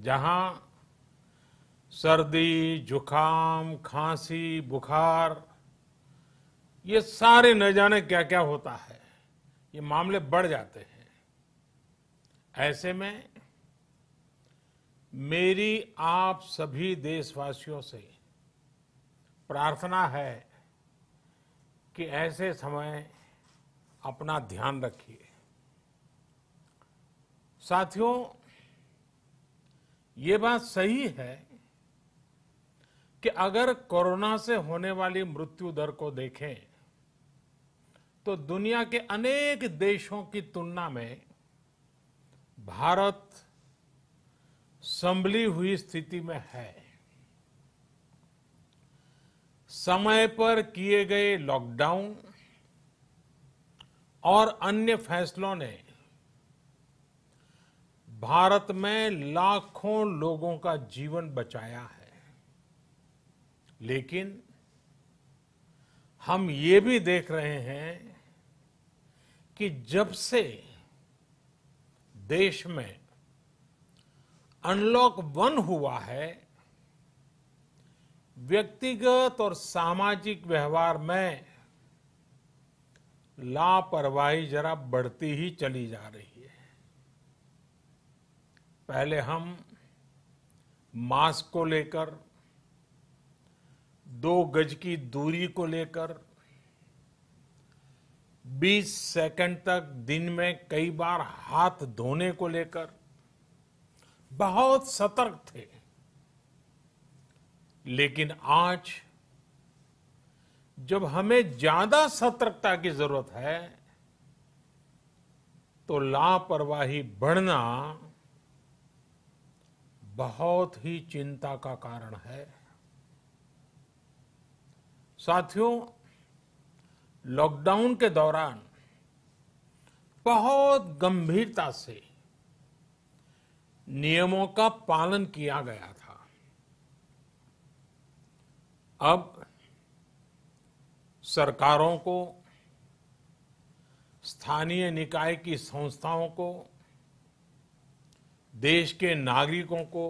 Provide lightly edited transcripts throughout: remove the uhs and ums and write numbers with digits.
जहां सर्दी, जुकाम, खांसी, बुखार, ये सारे न जाने क्या क्या होता है, ये मामले बढ़ जाते हैं। ऐसे में मेरी आप सभी देशवासियों से प्रार्थना है कि ऐसे समय अपना ध्यान रखिए। साथियों, ये बात सही है कि अगर कोरोना से होने वाली मृत्यु दर को देखें तो दुनिया के अनेक देशों की तुलना में भारत संभली हुई स्थिति में है। समय पर किए गए लॉकडाउन और अन्य फैसलों ने भारत में लाखों लोगों का जीवन बचाया है, लेकिन हम ये भी देख रहे हैं कि जब से देश में अनलॉक 1 हुआ है, व्यक्तिगत और सामाजिक व्यवहार में लापरवाही जरा बढ़ती ही चली जा रही है। पहले हम मास्क को लेकर, 2 गज की दूरी को लेकर 20 सेकंड तक दिन में कई बार हाथ धोने को लेकर बहुत सतर्क थे, लेकिन आज जब हमें ज्यादा सतर्कता की जरूरत है तो लापरवाही बढ़ना बहुत ही चिंता का कारण है। साथियों, लॉकडाउन के दौरान बहुत गंभीरता से नियमों का पालन किया गया था। अब सरकारों को, स्थानीय निकाय की संस्थाओं को, देश के नागरिकों को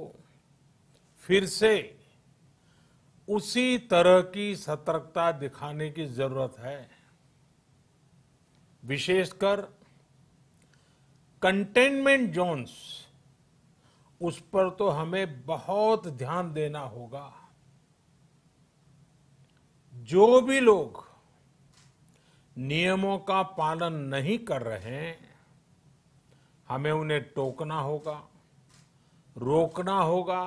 फिर से उसी तरह की सतर्कता दिखाने की जरूरत है। विशेषकर कंटेनमेंट जोन्स, उस पर तो हमें बहुत ध्यान देना होगा। जो भी लोग नियमों का पालन नहीं कर रहे हैं, हमें उन्हें टोकना होगा, रोकना होगा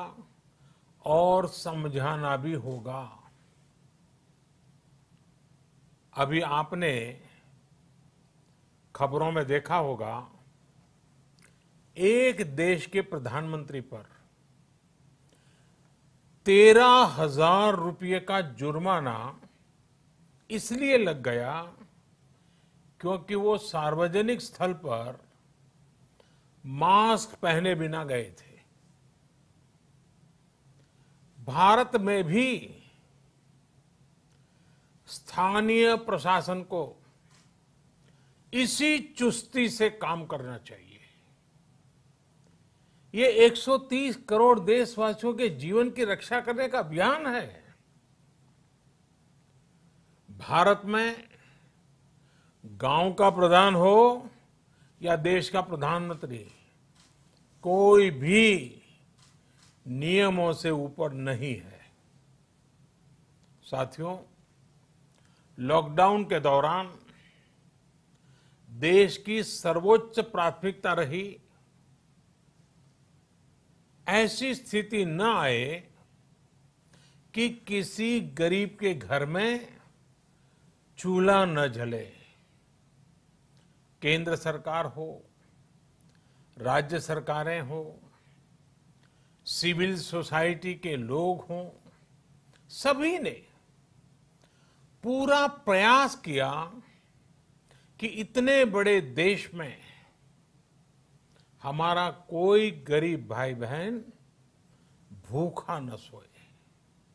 और समझाना भी होगा। अभी आपने खबरों में देखा होगा, एक देश के प्रधानमंत्री पर 13,000 रुपये का जुर्माना इसलिए लग गया क्योंकि वो सार्वजनिक स्थल पर मास्क पहने बिना गए थे। भारत में भी स्थानीय प्रशासन को इसी चुस्ती से काम करना चाहिए। ये 130 करोड़ देशवासियों के जीवन की रक्षा करने का अभियान है। भारत में गांव का प्रधान हो या देश का प्रधानमंत्री, कोई भी नियमों से ऊपर नहीं है। साथियों, लॉकडाउन के दौरान देश की सर्वोच्च प्राथमिकता रही ऐसी स्थिति न आए कि किसी गरीब के घर में चूल्हा न जले। केंद्र सरकार हो, राज्य सरकारें हो, सिविल सोसाइटी के लोग हों, सभी ने पूरा प्रयास किया कि इतने बड़े देश में हमारा कोई गरीब भाई बहन भूखा न सोए।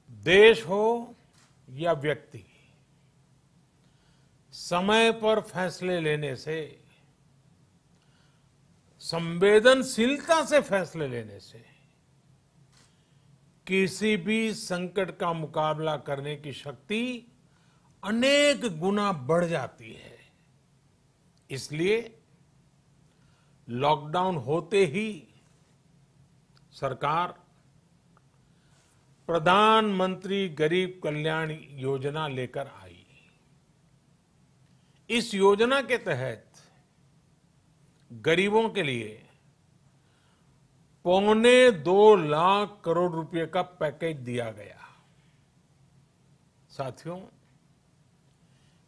देश हो या व्यक्ति, समय पर फैसले लेने से, संवेदनशीलता से फैसले लेने से किसी भी संकट का मुकाबला करने की शक्ति अनेक गुना बढ़ जाती है। इसलिए लॉकडाउन होते ही सरकार प्रधानमंत्री गरीब कल्याण योजना लेकर आई। इस योजना के तहत गरीबों के लिए 2.25 करोड़ रुपए का पैकेज दिया गया। साथियों,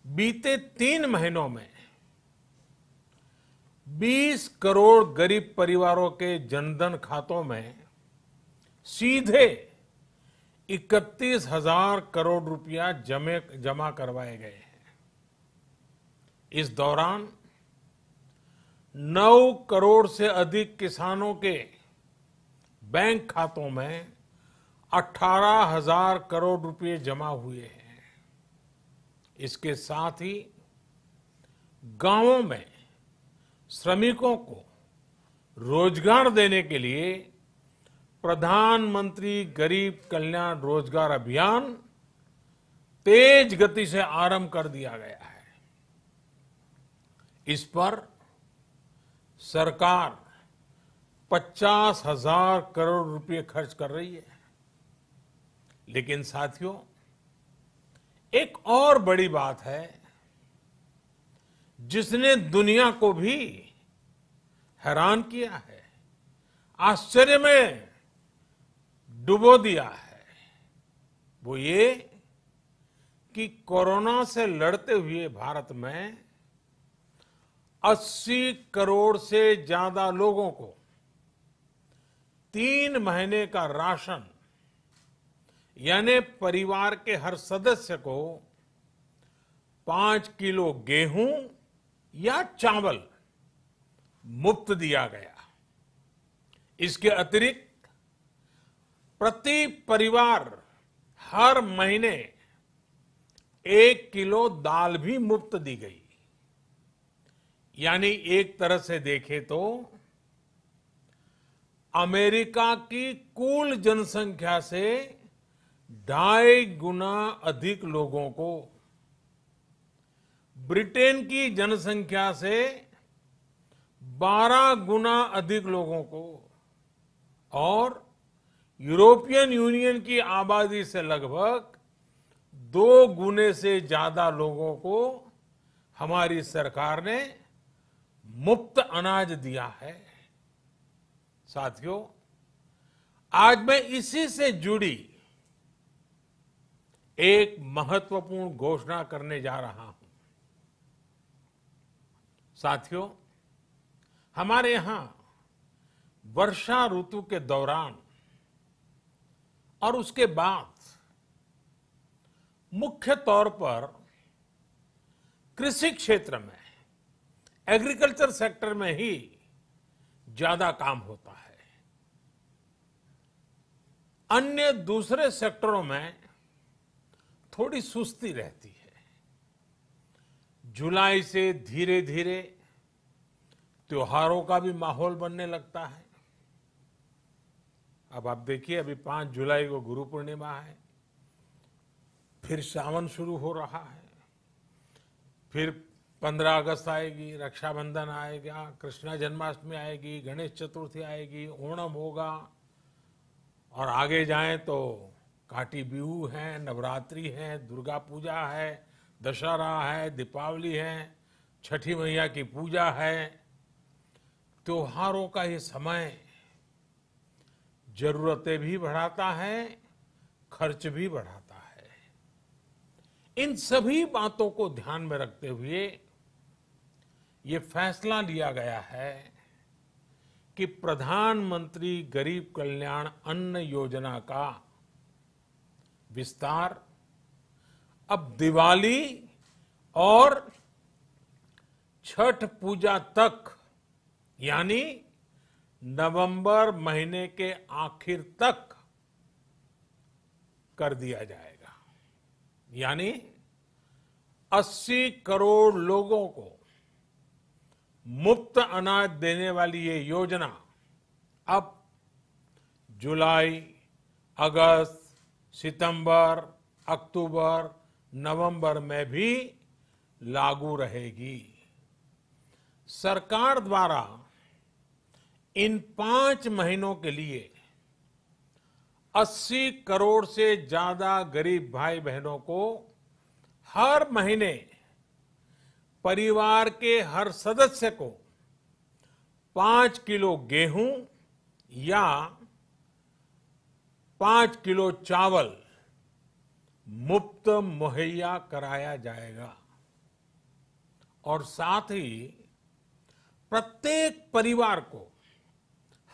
बीते 3 महीनों में 20 करोड़ गरीब परिवारों के जनधन खातों में सीधे 31,000 करोड़ रुपया जमा करवाए गए हैं। इस दौरान 9 करोड़ से अधिक किसानों के बैंक खातों में 18,000 करोड़ रुपए जमा हुए हैं। इसके साथ ही गांवों में श्रमिकों को रोजगार देने के लिए प्रधानमंत्री गरीब कल्याण रोजगार अभियान तेज गति से आरंभ कर दिया गया है। इस पर सरकार 50,000 करोड़ रुपए खर्च कर रही है। लेकिन साथियों, एक और बड़ी बात है जिसने दुनिया को भी हैरान किया है, आश्चर्य में डुबो दिया है। वो ये कि कोरोना से लड़ते हुए भारत में 80 करोड़ से ज्यादा लोगों को 3 महीने का राशन, यानी परिवार के हर सदस्य को 5 किलो गेहूं या चावल मुफ्त दिया गया। इसके अतिरिक्त प्रति परिवार हर महीने 1 किलो दाल भी मुफ्त दी गई। यानी एक तरह से देखें तो अमेरिका की कुल जनसंख्या से 2.5 गुना अधिक लोगों को, ब्रिटेन की जनसंख्या से 12 गुना अधिक लोगों को और यूरोपियन यूनियन की आबादी से लगभग 2 गुने से ज्यादा लोगों को हमारी सरकार ने मुफ्त अनाज दिया है। साथियों, आज मैं इसी से जुड़ी एक महत्वपूर्ण घोषणा करने जा रहा हूं। साथियों, हमारे यहां वर्षा ऋतु के दौरान और उसके बाद मुख्य तौर पर कृषि क्षेत्र में, एग्रीकल्चर सेक्टर में ही ज्यादा काम होता है। अन्य दूसरे सेक्टरों में थोड़ी सुस्ती रहती है। जुलाई से धीरे धीरे त्योहारों का भी माहौल बनने लगता है। अब आप देखिए, अभी 5 जुलाई को गुरु पूर्णिमा है, फिर सावन शुरू हो रहा है, फिर 15 अगस्त आएगी, रक्षाबंधन आएगा, कृष्ण जन्माष्टमी आएगी, गणेश चतुर्थी आएगी, ओणम होगा और आगे जाएं तो काटी बिहू है, नवरात्रि है, दुर्गा पूजा है, दशहरा है, दीपावली है, छठी मैया की पूजा है। त्योहारों का ये समय जरूरतें भी बढ़ाता है, खर्च भी बढ़ाता है। इन सभी बातों को ध्यान में रखते हुए ये फैसला लिया गया है कि प्रधानमंत्री गरीब कल्याण अन्न योजना का विस्तार अब दिवाली और छठ पूजा तक, यानी नवंबर महीने के आखिर तक कर दिया जाएगा। यानी 80 करोड़ लोगों को मुफ्त अनाज देने वाली ये योजना अब जुलाई, अगस्त, सितंबर, अक्टूबर, नवंबर में भी लागू रहेगी। सरकार द्वारा इन 5 महीनों के लिए 80 करोड़ से ज्यादा गरीब भाई बहनों को हर महीने परिवार के हर सदस्य को 5 किलो गेहूं या 5 किलो चावल मुफ्त मुहैया कराया जाएगा और साथ ही प्रत्येक परिवार को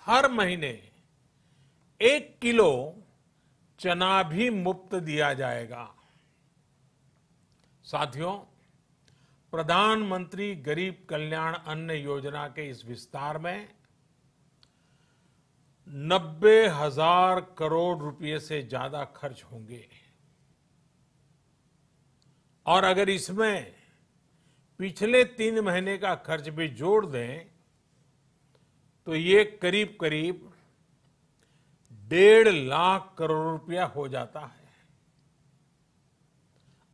हर महीने 1 किलो चना भी मुफ्त दिया जाएगा। साथियों, प्रधानमंत्री गरीब कल्याण अन्न योजना के इस विस्तार में 90,000 करोड़ रुपए से ज्यादा खर्च होंगे और अगर इसमें पिछले 3 महीने का खर्च भी जोड़ दें तो ये करीब करीब 1.5 लाख करोड़ रुपया हो जाता है।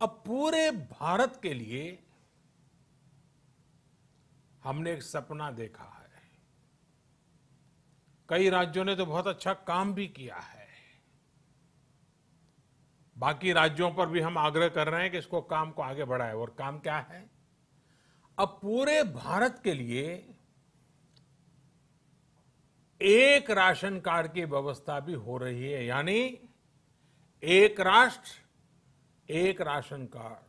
अब पूरे भारत के लिए हमने एक सपना देखा है। कई राज्यों ने तो बहुत अच्छा काम भी किया है। बाकी राज्यों पर भी हम आग्रह कर रहे हैं कि इसको काम को आगे बढ़ाएं। और काम क्या है? अब पूरे भारत के लिए एक राशन कार्ड की व्यवस्था भी हो रही है, यानी एक राष्ट्र एक ration card,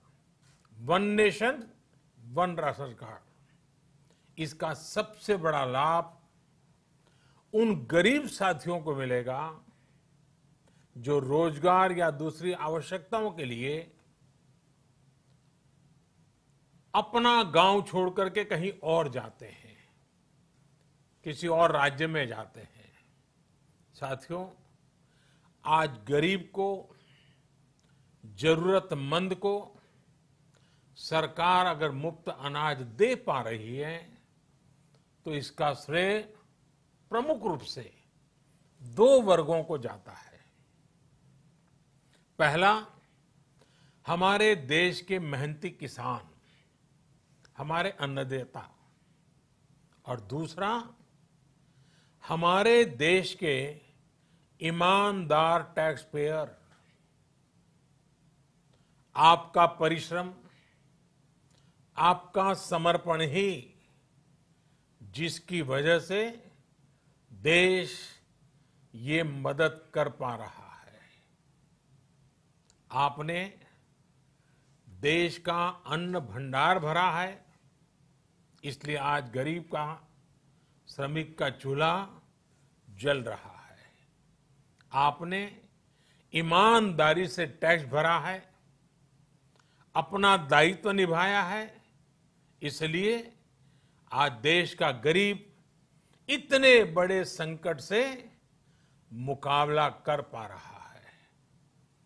one nation one ration card. इसका सबसे बड़ा लाभ उन गरीब साथियों को मिलेगा जो रोजगार या दूसरी आवश्यकताओं के लिए अपना गांव छोड़ करके कहीं और जाते हैं, किसी और राज्य में जाते हैं। साथियों, आज गरीब को, जरूरतमंद को सरकार अगर मुफ्त अनाज दे पा रही है तो इसका श्रेय प्रमुख रूप से 2 वर्गों को जाता है। पहला, हमारे देश के मेहनती किसान, हमारे अन्नदाता, और दूसरा हमारे देश के ईमानदार टैक्स पेयर। आपका परिश्रम, आपका समर्पण ही जिसकी वजह से देश ये मदद कर पा रहा है। आपने देश का अन्न भंडार भरा है, इसलिए आज गरीब का, श्रमिक का चूल्हा जल रहा है। आपने ईमानदारी से टैक्स भरा है, अपना दायित्व निभाया है, इसलिए आज देश का गरीब इतने बड़े संकट से मुकाबला कर पा रहा है।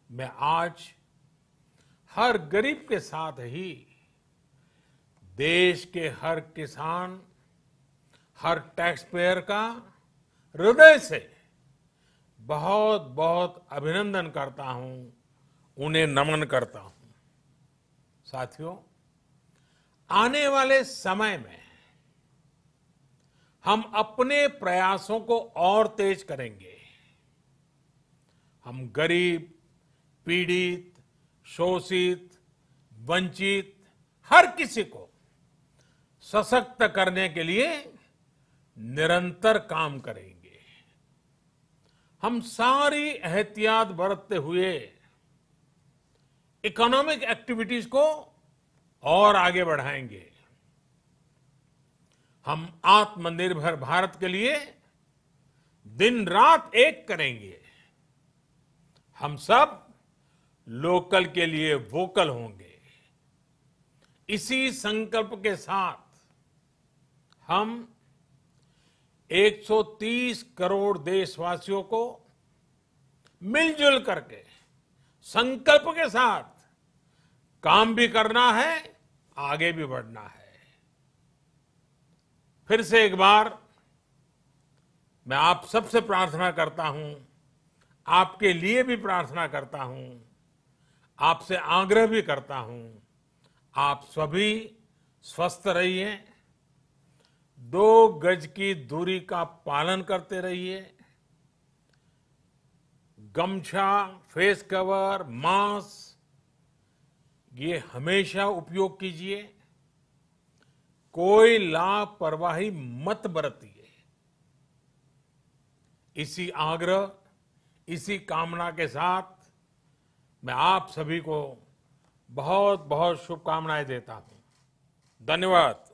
मैं आज हर गरीब के साथ ही देश के हर किसान, हर टैक्स पेयर का हृदय से बहुत बहुत अभिनंदन करता हूं, उन्हें नमन करता हूं। साथियों, आने वाले समय में हम अपने प्रयासों को और तेज करेंगे। हम गरीब, पीड़ित, शोषित, वंचित हर किसी को सशक्त करने के लिए निरंतर काम करेंगे। हम सारी एहतियात बरतते हुए इकोनॉमिक एक्टिविटीज को और आगे बढ़ाएंगे। हम आत्मनिर्भर भारत के लिए दिन रात एक करेंगे। हम सब लोकल के लिए वोकल होंगे। इसी संकल्प के साथ हम 130 करोड़ देशवासियों को मिलजुल करके संकल्प के साथ काम भी करना है, आगे भी बढ़ना है। फिर से एक बार मैं आप सबसे प्रार्थना करता हूं, आपके लिए भी प्रार्थना करता हूं, आपसे आग्रह भी करता हूं, आप सभी स्वस्थ रहिए, 2 गज की दूरी का पालन करते रहिए, गमछा, फेस कवर, मास्क ये हमेशा उपयोग कीजिए, कोई लापरवाही मत बरतिए। इसी आग्रह, इसी कामना के साथ मैं आप सभी को बहुत बहुत शुभकामनाएं देता हूं। धन्यवाद।